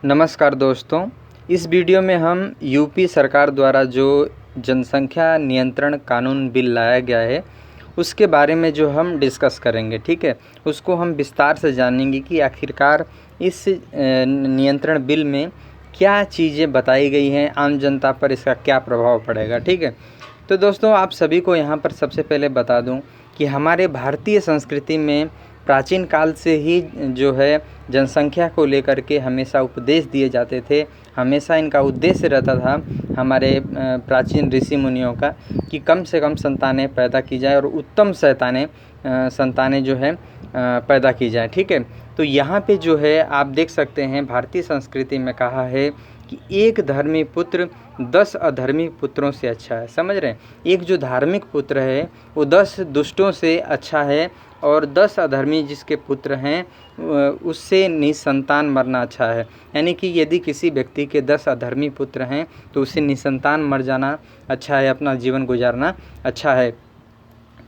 नमस्कार दोस्तों, इस वीडियो में हम यूपी सरकार द्वारा जो जनसंख्या नियंत्रण कानून बिल लाया गया है उसके बारे में जो हम डिस्कस करेंगे। ठीक है, उसको हम विस्तार से जानेंगे कि आखिरकार इस नियंत्रण बिल में क्या चीज़ें बताई गई हैं, आम जनता पर इसका क्या प्रभाव पड़ेगा। ठीक है, तो दोस्तों आप सभी को यहाँ पर सबसे पहले बता दूँ कि हमारे भारतीय संस्कृति में प्राचीन काल से ही जो है जनसंख्या को लेकर के हमेशा उपदेश दिए जाते थे। हमेशा इनका उद्देश्य रहता था हमारे प्राचीन ऋषि मुनियों का कि कम से कम संतानें पैदा की जाए और उत्तम संतानें जो है पैदा की जाए। ठीक है, तो यहाँ पे जो है आप देख सकते हैं भारतीय संस्कृति में कहा है कि एक धर्मी पुत्र 10 अधर्मी पुत्रों से अच्छा है। समझ रहे हैं, एक जो धार्मिक पुत्र है वो 10 दुष्टों से अच्छा है और 10 अधर्मी जिसके पुत्र हैं उससे निसंतान मरना अच्छा है। यानी कि यदि किसी व्यक्ति के 10 अधर्मी पुत्र हैं तो उससे निसंतान मर जाना अच्छा है, अपना जीवन गुजारना अच्छा है।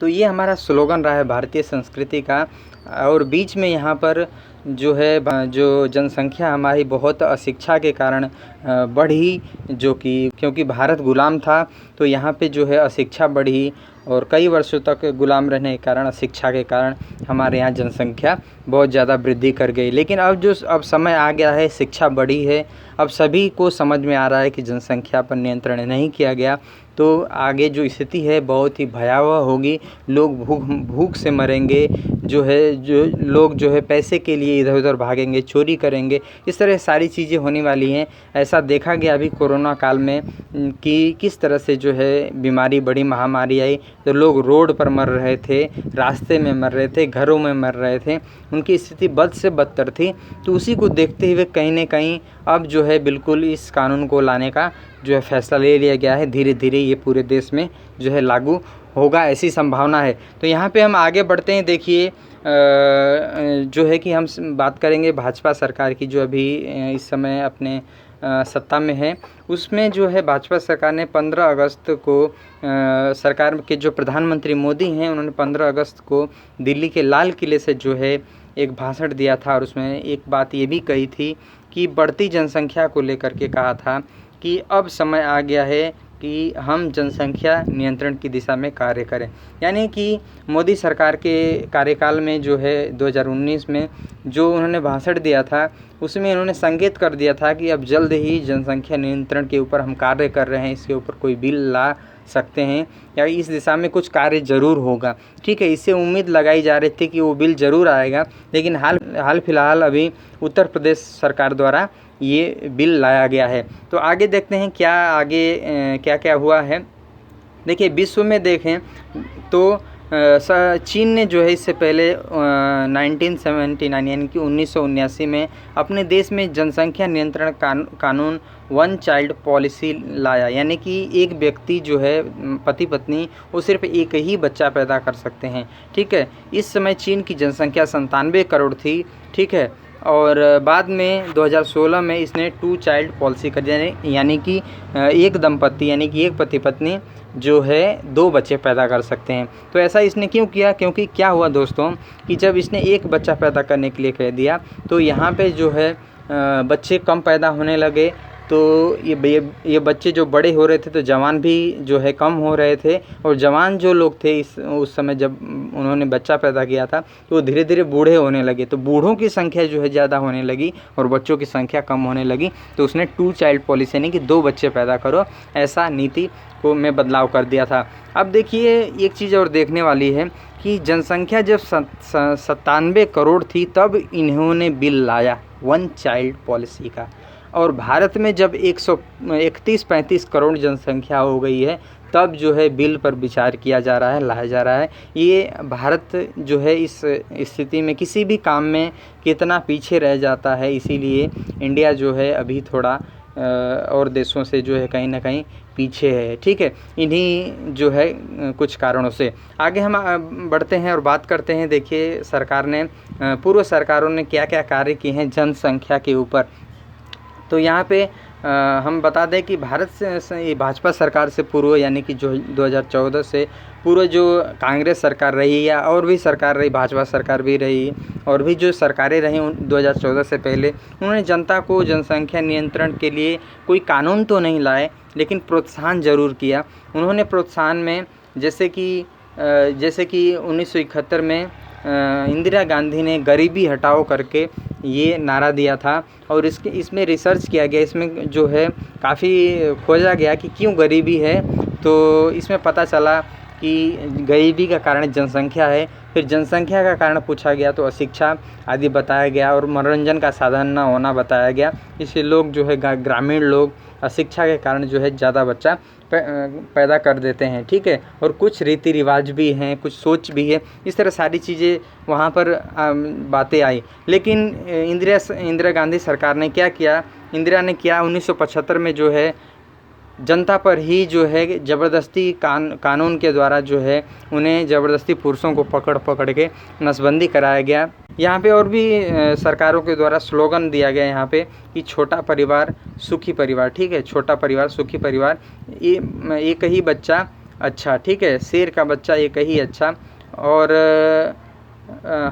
तो ये हमारा स्लोगन रहा है भारतीय संस्कृति का। और बीच में यहाँ पर जो है जो जनसंख्या हमारी बहुत अशिक्षा के कारण बढ़ी, जो कि क्योंकि भारत गुलाम था तो यहाँ पे जो है अशिक्षा बढ़ी और कई वर्षों तक गुलाम रहने के कारण, शिक्षा के कारण हमारे यहाँ जनसंख्या बहुत ज़्यादा वृद्धि कर गई। लेकिन अब समय आ गया है, शिक्षा बढ़ी है, अब सभी को समझ में आ रहा है कि जनसंख्या पर नियंत्रण नहीं किया गया तो आगे जो स्थिति है बहुत ही भयावह होगी। लोग भूख से मरेंगे, जो लोग जो है पैसे के लिए इधर उधर भागेंगे, चोरी करेंगे, इस तरह सारी चीज़ें होने वाली हैं। ऐसा देखा गया अभी कोरोना काल में कि किस तरह से जो है बीमारी बड़ी, महामारी आई तो लोग रोड पर मर रहे थे, रास्ते में मर रहे थे, घरों में मर रहे थे, उनकी स्थिति बद से बदतर थी। तो उसी को देखते हुए कहीं ना कहीं अब जो है बिल्कुल इस कानून को लाने का जो है फैसला ले लिया गया है। धीरे धीरे ये पूरे देश में जो है लागू होगा, ऐसी संभावना है। तो यहाँ पे हम आगे बढ़ते हैं। देखिए जो है कि हम बात करेंगे भाजपा सरकार की जो अभी इस समय अपने सत्ता में है। उसमें जो है भाजपा सरकार ने 15 अगस्त को सरकार के जो प्रधानमंत्री मोदी हैं उन्होंने 15 अगस्त को दिल्ली के लाल किले से जो है एक भाषण दिया था और उसमें एक बात ये भी कही थी कि बढ़ती जनसंख्या को लेकर के कहा था कि अब समय आ गया है कि हम जनसंख्या नियंत्रण की दिशा में कार्य करें। यानी कि मोदी सरकार के कार्यकाल में जो है 2019 में जो उन्होंने भाषण दिया था उसमें उन्होंने संकेत कर दिया था कि अब जल्द ही जनसंख्या नियंत्रण के ऊपर हम कार्य कर रहे हैं, इसके ऊपर कोई बिल ला सकते हैं या इस दिशा में कुछ कार्य ज़रूर होगा। ठीक है, इससे उम्मीद लगाई जा रही थी कि वो बिल ज़रूर आएगा, लेकिन हाल फिलहाल अभी उत्तर प्रदेश सरकार द्वारा ये बिल लाया गया है। तो आगे देखते हैं क्या आगे क्या क्या हुआ है। देखिए विश्व में देखें तो चीन ने जो है इससे पहले 1979 यानी कि 1979 में अपने देश में जनसंख्या नियंत्रण कानून वन चाइल्ड पॉलिसी लाया। यानी कि एक व्यक्ति जो है पति पत्नी वो सिर्फ एक ही बच्चा पैदा कर सकते हैं। ठीक है, इस समय चीन की जनसंख्या 97 करोड़ थी। ठीक है, और बाद में 2016 में इसने 2 चाइल्ड पॉलिसी कर दिया, यानी कि एक दंपत्ति यानी कि एक पति पत्नी जो है 2 बच्चे पैदा कर सकते हैं। तो ऐसा इसने क्यों किया? क्योंकि क्या हुआ दोस्तों कि जब इसने एक बच्चा पैदा करने के लिए कह दिया तो यहाँ पे जो है बच्चे कम पैदा होने लगे। तो ये बच्चे जो बड़े हो रहे थे तो जवान भी जो है कम हो रहे थे और जवान जो लोग थे उस समय जब उन्होंने बच्चा पैदा किया था तो वो धीरे धीरे बूढ़े होने लगे। तो बूढ़ों की संख्या जो है ज़्यादा होने लगी और बच्चों की संख्या कम होने लगी। तो उसने 2 चाइल्ड पॉलिसी यानी कि 2 बच्चे पैदा करो, ऐसा नीति को में बदलाव कर दिया था। अब देखिए एक चीज़ और देखने वाली है कि जनसंख्या जब 97 करोड़ थी तब इन्होंने बिल लाया 1 चाइल्ड पॉलिसी का, और भारत में जब 131-35 करोड़ जनसंख्या हो गई है तब जो है बिल पर विचार किया जा रहा है, लाया जा रहा है। ये भारत जो है इस स्थिति में किसी भी काम में कितना पीछे रह जाता है, इसीलिए इंडिया जो है अभी थोड़ा और देशों से जो है कहीं ना कहीं पीछे है। ठीक है, इन्हीं जो है कुछ कारणों से आगे हम बढ़ते हैं और बात करते हैं। देखिए सरकार ने पूर्व सरकारों ने क्या क्या कार्य किए हैं जनसंख्या के ऊपर। तो यहाँ पे हम बता दें कि भारत से ये भाजपा सरकार से पूर्व यानी कि जो 2014 से पूर्व जो कांग्रेस सरकार रही या और भी सरकार रही, भाजपा सरकार भी रही और भी जो सरकारें रहीं 2014 से पहले, उन्होंने जनता को जनसंख्या नियंत्रण के लिए कोई कानून तो नहीं लाए, लेकिन प्रोत्साहन ज़रूर किया। उन्होंने प्रोत्साहन में जैसे कि 1971 में इंदिरा गांधी ने गरीबी हटाओ करके ये नारा दिया था और इसमें रिसर्च किया गया, इसमें जो है काफ़ी खोजा गया कि क्यों गरीबी है। तो इसमें पता चला कि गरीबी का कारण जनसंख्या है। फिर जनसंख्या का कारण पूछा गया तो अशिक्षा आदि बताया गया और मनोरंजन का साधन न होना बताया गया। इसलिए लोग जो है ग्रामीण लोग अशिक्षा के कारण जो है ज़्यादा बच्चा पैदा कर देते हैं, ठीक है। और कुछ रीति रिवाज भी हैं, कुछ सोच भी है, इस तरह सारी चीज़ें वहाँ पर बातें आई। लेकिन इंदिरा गांधी सरकार ने क्या किया, इंदिरा ने किया 1975 में जो है जनता पर ही जो है ज़बरदस्ती कानून के द्वारा जो है उन्हें ज़बरदस्ती पुरुषों को पकड़ के नसबंदी कराया गया। यहाँ पे और भी सरकारों के द्वारा स्लोगन दिया गया यहाँ पे कि छोटा परिवार सुखी परिवार, ठीक है, छोटा परिवार सुखी परिवार, ये एक ही बच्चा अच्छा, ठीक है, शेर का बच्चा एक ही अच्छा, और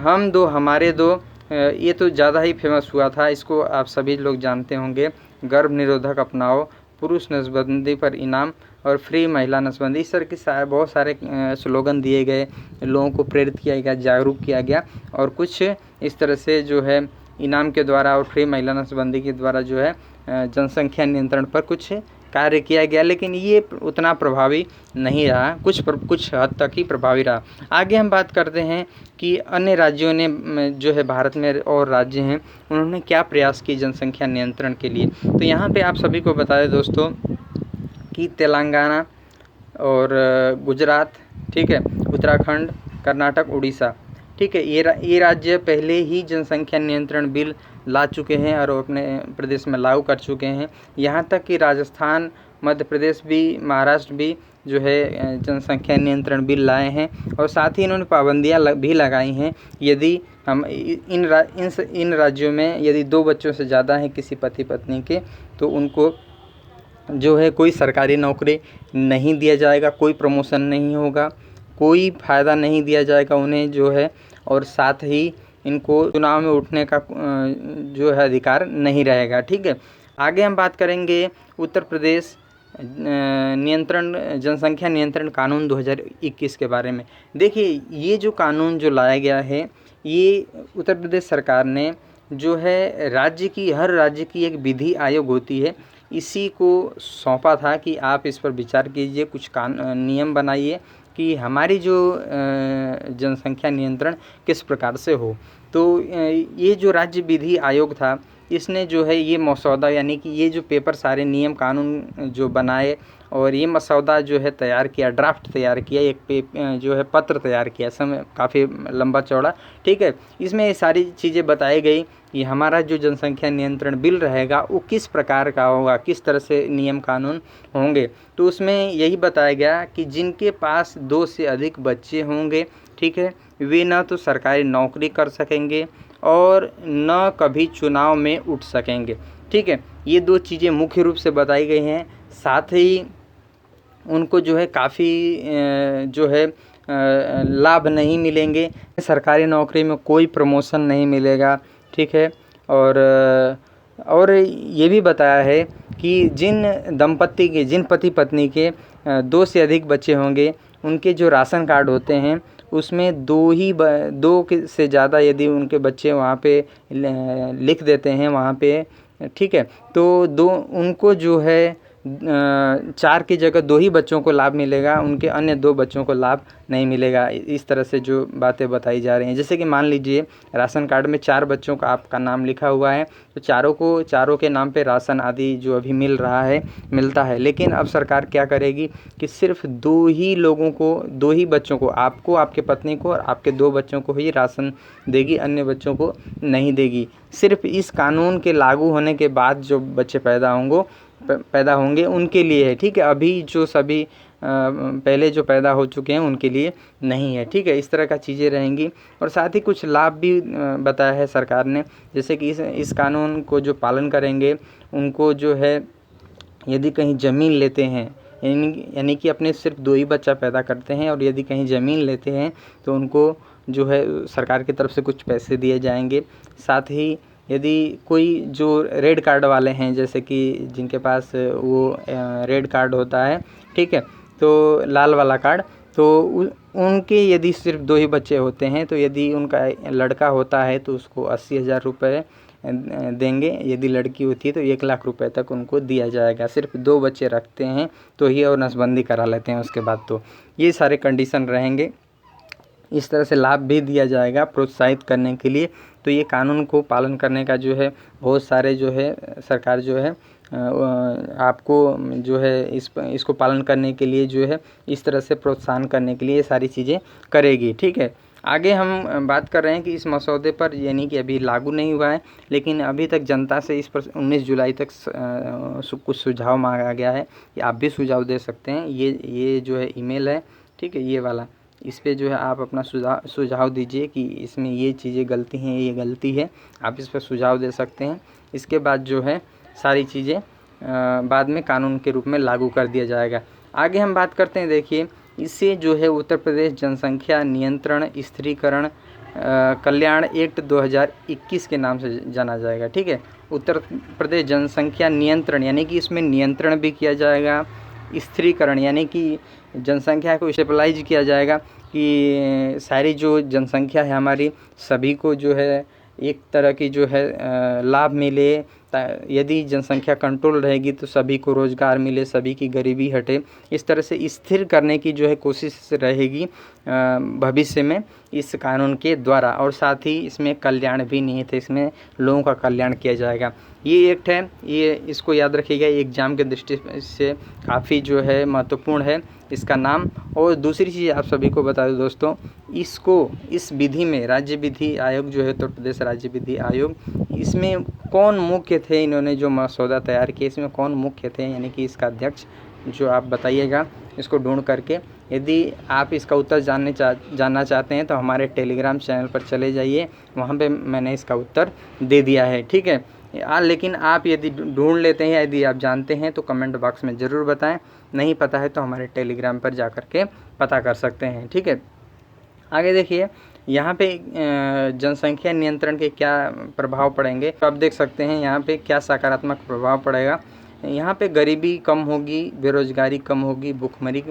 हम दो हमारे दो, ये तो ज़्यादा ही फेमस हुआ था, इसको आप सभी लोग जानते होंगे। गर्भ निरोधक अपनाओ, पुरुष नसबंदी पर इनाम और फ्री महिला नसबंदी, इस तरह के बहुत सारे स्लोगन दिए गए, लोगों को प्रेरित किया गया, जागरूक किया गया और कुछ इस तरह से जो है इनाम के द्वारा और फ्री महिला नसबंदी के द्वारा जो है जनसंख्या नियंत्रण पर कुछ कार्य किया गया। लेकिन ये उतना प्रभावी नहीं रहा, कुछ हद तक ही प्रभावी रहा। आगे हम बात करते हैं कि अन्य राज्यों ने जो है भारत में और राज्य हैं, उन्होंने क्या प्रयास किए जनसंख्या नियंत्रण के लिए। तो यहाँ पे आप सभी को बता दें दोस्तों कि तेलंगाना और गुजरात, ठीक है, उत्तराखंड, कर्नाटक, उड़ीसा, ठीक है, ये राज्य पहले ही जनसंख्या नियंत्रण बिल ला चुके हैं और अपने प्रदेश में लागू कर चुके हैं। यहाँ तक कि राजस्थान, मध्य प्रदेश भी, महाराष्ट्र भी जो है जनसंख्या नियंत्रण बिल लाए हैं और साथ ही इन्होंने पाबंदियाँ भी लगाई हैं। यदि हम इन राज्यों में यदि 2 बच्चों से ज़्यादा हैं किसी पति पत्नी के, तो उनको जो है कोई सरकारी नौकरी नहीं दिया जाएगा, कोई प्रमोशन नहीं होगा, कोई फ़ायदा नहीं दिया जाएगा उन्हें जो है, और साथ ही इनको चुनाव में उठने का जो है अधिकार नहीं रहेगा, ठीक है। आगे हम बात करेंगे उत्तर प्रदेश जनसंख्या नियंत्रण कानून 2021 के बारे में। देखिए, ये जो कानून जो लाया गया है, ये उत्तर प्रदेश सरकार ने जो है हर राज्य की एक विधि आयोग होती है, इसी को सौंपा था कि आप इस पर विचार कीजिए, कुछ नियम बनाइए कि हमारी जो जनसंख्या नियंत्रण किस प्रकार से हो। तो ये जो राज्य विधि आयोग था, इसने जो है ये मसौदा यानी कि ये जो पेपर सारे नियम कानून जो बनाए और ये मसौदा जो है तैयार किया, ड्राफ्ट तैयार किया, जो है पत्र तैयार किया, समय काफ़ी लंबा चौड़ा, ठीक है। इसमें ये सारी चीज़ें बताई गई कि हमारा जो जनसंख्या नियंत्रण बिल रहेगा वो किस प्रकार का होगा, किस तरह से नियम कानून होंगे। तो उसमें यही बताया गया कि जिनके पास 2 से अधिक बच्चे होंगे, ठीक है, वे न तो सरकारी नौकरी कर सकेंगे और न कभी चुनाव में उठ सकेंगे, ठीक है। ये 2 चीज़ें मुख्य रूप से बताई गई हैं। साथ ही उनको जो है काफ़ी जो है लाभ नहीं मिलेंगे, सरकारी नौकरी में कोई प्रमोशन नहीं मिलेगा, ठीक है। और ये भी बताया है कि जिन पति पत्नी के 2 से अधिक बच्चे होंगे, उनके जो राशन कार्ड होते हैं उसमें 2 से ज़्यादा यदि उनके बच्चे वहाँ पे लिख देते हैं वहाँ पे, ठीक है, तो उनको जो है 4 की जगह 2 ही बच्चों को लाभ मिलेगा, उनके अन्य 2 बच्चों को लाभ नहीं मिलेगा। इस तरह से जो बातें बताई जा रही हैं, जैसे कि मान लीजिए राशन कार्ड में 4 बच्चों का आपका नाम लिखा हुआ है, तो चारों के नाम पे राशन आदि जो अभी मिलता है। लेकिन अब सरकार क्या करेगी कि सिर्फ 2 ही बच्चों को, आपको, आपके पत्नी को और आपके 2 बच्चों को ही राशन देगी, अन्य बच्चों को नहीं देगी। सिर्फ इस कानून के लागू होने के बाद जो बच्चे पैदा होंगे उनके लिए है, ठीक है। अभी जो सभी पहले जो पैदा हो चुके हैं उनके लिए नहीं है, ठीक है। इस तरह का चीज़ें रहेंगी और साथ ही कुछ लाभ भी बताया है सरकार ने, जैसे कि इस कानून को जो पालन करेंगे उनको जो है यदि कहीं ज़मीन लेते हैं, यानी कि अपने सिर्फ 2 ही बच्चा पैदा करते हैं और यदि कहीं ज़मीन लेते हैं तो उनको जो है सरकार की तरफ से कुछ पैसे दिए जाएंगे। साथ ही यदि कोई जो रेड कार्ड वाले हैं, जैसे कि जिनके पास वो रेड कार्ड होता है, ठीक है, तो लाल वाला कार्ड, तो उनके यदि सिर्फ 2 ही बच्चे होते हैं, तो यदि उनका लड़का होता है तो उसको 80,000 रुपये देंगे। यदि लड़की होती है तो 1 लाख रुपए तक उनको दिया जाएगा। सिर्फ 2 बच्चे रखते हैं तो ही और नसबंदी करा लेते हैं उसके बाद, तो ये सारे कंडीशन रहेंगे। इस तरह से लाभ भी दिया जाएगा प्रोत्साहित करने के लिए। तो ये कानून को पालन करने का जो है बहुत सारे जो है सरकार जो है आपको जो है इसको पालन करने के लिए जो है इस तरह से प्रोत्साहन करने के लिए ये सारी चीज़ें करेगी, ठीक है। आगे हम बात कर रहे हैं कि इस मसौदे पर, यानी कि अभी लागू नहीं हुआ है, लेकिन अभी तक जनता से इस पर 19 जुलाई तक कुछ सुझाव मांगा गया है कि आप भी सुझाव दे सकते हैं। ये जो है ईमेल है, ठीक है, ये वाला, इस पे जो है आप अपना सुझाव दीजिए कि इसमें ये चीज़ें गलती हैं, ये गलती है, आप इस पर सुझाव दे सकते हैं। इसके बाद जो है सारी चीज़ें बाद में कानून के रूप में लागू कर दिया जाएगा। आगे हम बात करते हैं, देखिए इससे जो है उत्तर प्रदेश जनसंख्या नियंत्रण स्थिरीकरण कल्याण एक्ट 2021 के नाम से जाना जाएगा, ठीक है। उत्तर प्रदेश जनसंख्या नियंत्रण, यानी कि इसमें नियंत्रण भी किया जाएगा, स्थिरीकरण यानी कि जनसंख्या को स्टेबलाइज किया जाएगा कि सारी जो जनसंख्या है हमारी सभी को जो है एक तरह की जो है लाभ मिले। यदि जनसंख्या कंट्रोल रहेगी तो सभी को रोज़गार मिले, सभी की गरीबी हटे। इस तरह से स्थिर करने की जो है कोशिश रहेगी भविष्य में इस कानून के द्वारा। और साथ ही इसमें कल्याण भी निहित है, इसमें लोगों का कल्याण किया जाएगा। ये एक्ट है, ये इसको याद रखिएगा, एग्जाम के दृष्टि से काफ़ी जो है महत्वपूर्ण है इसका नाम। और दूसरी चीज़ आप सभी को बता दूं दोस्तों, इस विधि में राज्य विधि आयोग जो है उत्तर प्रदेश राज्य विधि आयोग, इसमें कौन मुख्य थे, इन्होंने जो मसौदा तैयार किया इसमें कौन मुख्य थे, यानी कि इसका अध्यक्ष जो आप बताइएगा इसको ढूंढ करके। यदि आप इसका उत्तर जानना चाहते हैं तो हमारे टेलीग्राम चैनल पर चले जाइए, वहाँ पे मैंने इसका उत्तर दे दिया है, ठीक है। लेकिन आप यदि ढूंढ लेते हैं, यदि आप जानते हैं तो कमेंट बॉक्स में ज़रूर बताएं, नहीं पता है तो हमारे टेलीग्राम पर जा कर के पता कर सकते हैं, ठीक है। आगे देखिए यहाँ पे जनसंख्या नियंत्रण के क्या प्रभाव पड़ेंगे, तो आप देख सकते हैं यहाँ पे क्या सकारात्मक प्रभाव पड़ेगा। यहाँ पे गरीबी कम होगी, बेरोजगारी कम होगी, भूखमरी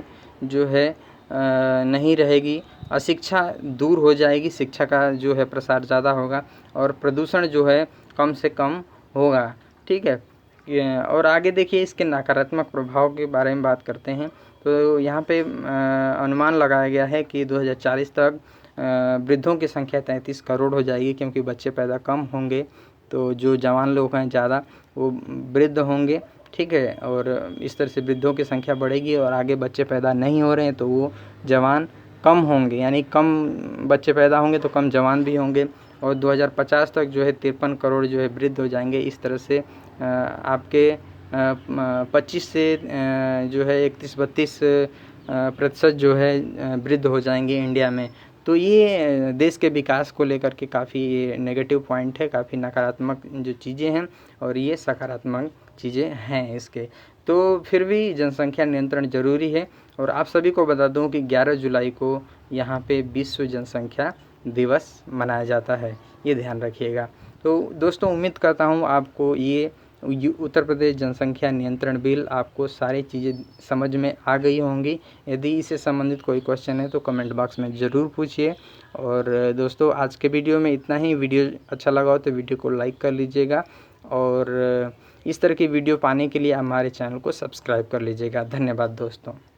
जो है नहीं रहेगी, अशिक्षा दूर हो जाएगी, शिक्षा का जो है प्रसार ज़्यादा होगा और प्रदूषण जो है कम से कम होगा, ठीक है। और आगे देखिए इसके नकारात्मक प्रभाव के बारे में बात करते हैं। तो यहाँ पे अनुमान लगाया गया है कि 2040 तक वृद्धों की संख्या 33 करोड़ हो जाएगी, क्योंकि बच्चे पैदा कम होंगे तो जो जवान लोग हैं ज़्यादा वो वृद्ध होंगे, ठीक है। और इस तरह से वृद्धों की संख्या बढ़ेगी और आगे बच्चे पैदा नहीं हो रहे हैं तो वो जवान कम होंगे, यानी कम बच्चे पैदा होंगे तो कम जवान भी होंगे। और 2050 तक जो है 53 करोड़ जो है वृद्ध हो जाएंगे। इस तरह से आपके 25 से जो है 31-32% जो है वृद्ध हो जाएंगे इंडिया में। तो ये देश के विकास को लेकर के काफ़ी नेगेटिव पॉइंट है, काफ़ी नकारात्मक जो चीज़ें हैं और ये सकारात्मक चीज़ें हैं इसके। तो फिर भी जनसंख्या नियंत्रण ज़रूरी है। और आप सभी को बता दूं कि 11 जुलाई को यहाँ पे विश्व जनसंख्या दिवस मनाया जाता है, ये ध्यान रखिएगा। तो दोस्तों उम्मीद करता हूँ आपको ये उत्तर प्रदेश जनसंख्या नियंत्रण बिल आपको सारी चीज़ें समझ में आ गई होंगी। यदि इससे संबंधित कोई क्वेश्चन है तो कमेंट बॉक्स में ज़रूर पूछिए। और दोस्तों आज के वीडियो में इतना ही। वीडियो अच्छा लगा हो तो वीडियो को लाइक कर लीजिएगा और इस तरह की वीडियो पाने के लिए हमारे चैनल को सब्सक्राइब कर लीजिएगा। धन्यवाद दोस्तों।